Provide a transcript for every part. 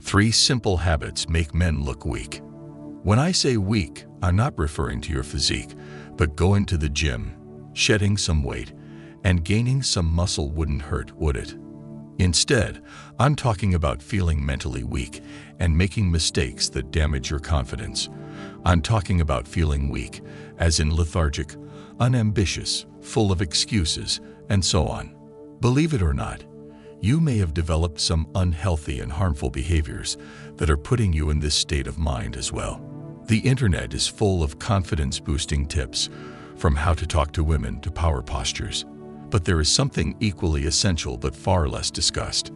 3 simple habits make men look weak. When I say weak, I'm not referring to your physique, but going to the gym, shedding some weight, and gaining some muscle wouldn't hurt, would it? Instead, I'm talking about feeling mentally weak and making mistakes that damage your confidence. I'm talking about feeling weak, as in lethargic, unambitious, full of excuses, and so on. Believe it or not, you may have developed some unhealthy and harmful behaviors that are putting you in this state of mind as well. The internet is full of confidence-boosting tips, from how to talk to women to power postures. But there is something equally essential but far less discussed: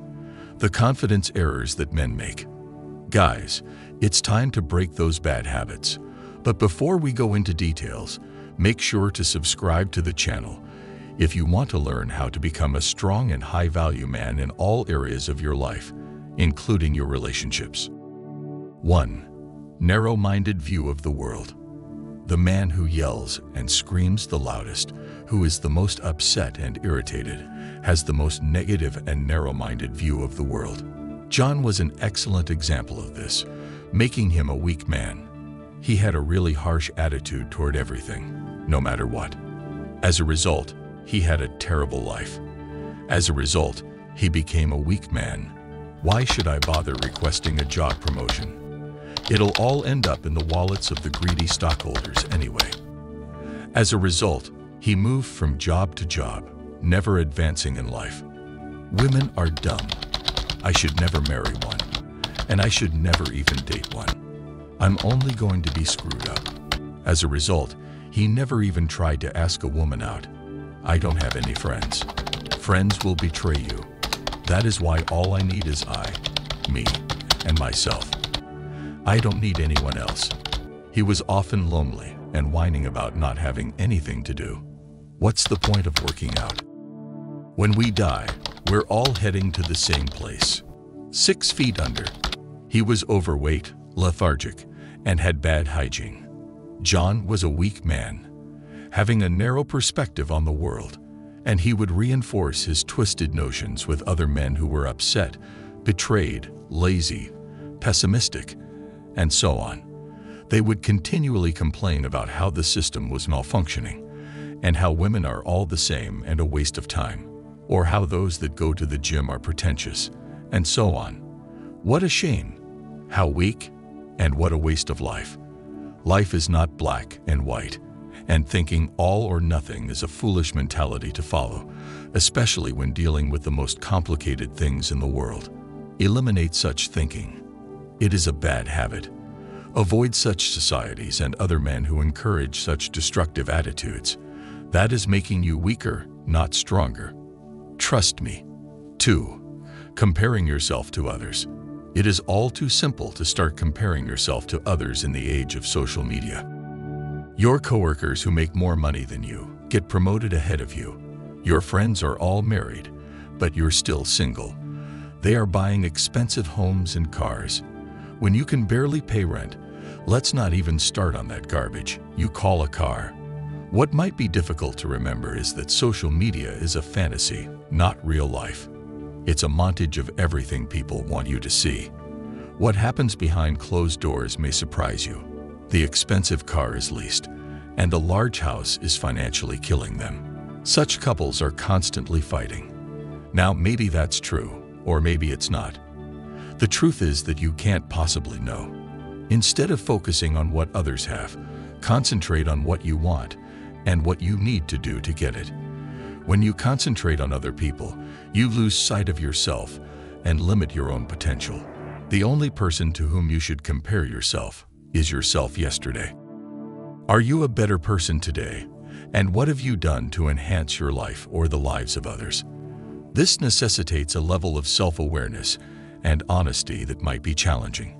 the confidence errors that men make. Guys, it's time to break those bad habits. But before we go into details, make sure to subscribe to the channel if you want to learn how to become a strong and high-value man in all areas of your life, including your relationships. 1. Narrow-minded view of the world. The man who yells and screams the loudest, who is the most upset and irritated, has the most negative and narrow-minded view of the world. John was an excellent example of this, making him a weak man. He had a really harsh attitude toward everything, no matter what. As a result, he had a terrible life. As a result, he became a weak man. Why should I bother requesting a job promotion? It'll all end up in the wallets of the greedy stockholders anyway. As a result, he moved from job to job, never advancing in life. Women are dumb. I should never marry one, and I should never even date one. I'm only going to be screwed up. As a result, he never even tried to ask a woman out. I don't have any friends. Friends will betray you. That is why all I need is me, and myself. I don't need anyone else. He was often lonely and whining about not having anything to do. What's the point of working out? When we die, we're all heading to the same place. 6 feet under. He was overweight, lethargic, and had bad hygiene. John was a weak man, having a narrow perspective on the world, and he would reinforce his twisted notions with other men who were upset, betrayed, lazy, pessimistic, and so on. They would continually complain about how the system was malfunctioning, and how women are all the same and a waste of time, or how those that go to the gym are pretentious, and so on. What a shame! How weak, and what a waste of life. Life is not black and white, and thinking all or nothing is a foolish mentality to follow, especially when dealing with the most complicated things in the world. Eliminate such thinking. It is a bad habit. Avoid such societies and other men who encourage such destructive attitudes. That is making you weaker, not stronger. Trust me. 2. Comparing yourself to others. It is all too simple to start comparing yourself to others in the age of social media. Your coworkers who make more money than you get promoted ahead of you. Your friends are all married, but you're still single. They are buying expensive homes and cars. When you can barely pay rent, let's not even start on that garbage you call a car. What might be difficult to remember is that social media is a fantasy, not real life. It's a montage of everything people want you to see. What happens behind closed doors may surprise you. The expensive car is leased, and the large house is financially killing them. Such couples are constantly fighting. Now, maybe that's true, or maybe it's not. The truth is that you can't possibly know. Instead of focusing on what others have, concentrate on what you want and what you need to do to get it. When you concentrate on other people, you lose sight of yourself and limit your own potential. The only person to whom you should compare yourself is yourself yesterday. Are you a better person today? And what have you done to enhance your life or the lives of others? This necessitates a level of self-awareness and honesty that might be challenging.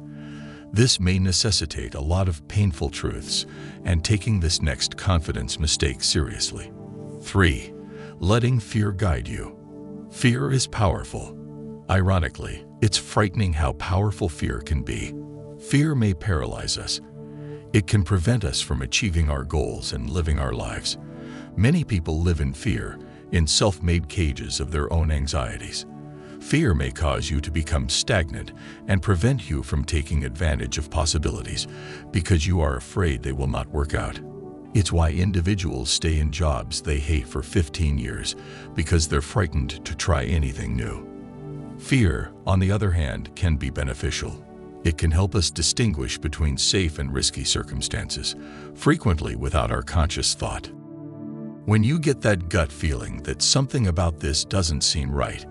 This may necessitate a lot of painful truths and taking this next confidence mistake seriously. 3. Letting fear guide you. Fear is powerful. Ironically, it's frightening how powerful fear can be. Fear may paralyze us. It can prevent us from achieving our goals and living our lives. Many people live in fear, in self-made cages of their own anxieties. Fear may cause you to become stagnant and prevent you from taking advantage of possibilities because you are afraid they will not work out. It's why individuals stay in jobs they hate for 15 years, because they're frightened to try anything new. Fear, on the other hand, can be beneficial. It can help us distinguish between safe and risky circumstances, frequently without our conscious thought. When you get that gut feeling that something about this doesn't seem right,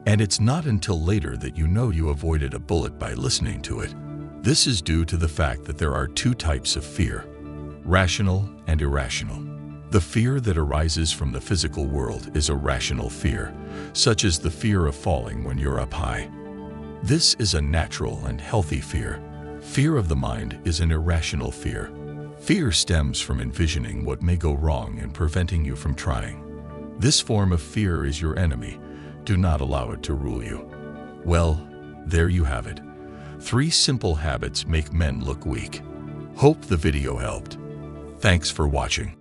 and it's not until later that you know you avoided a bullet by listening to it, this is due to the fact that there are two types of fear: rational and irrational. The fear that arises from the physical world is a rational fear, such as the fear of falling when you're up high. This is a natural and healthy fear. Fear of the mind is an irrational fear. Fear stems from envisioning what may go wrong and preventing you from trying. This form of fear is your enemy. Do not allow it to rule you. Well, there you have it. 3 simple habits make men look weak. Hope the video helped. Thanks for watching.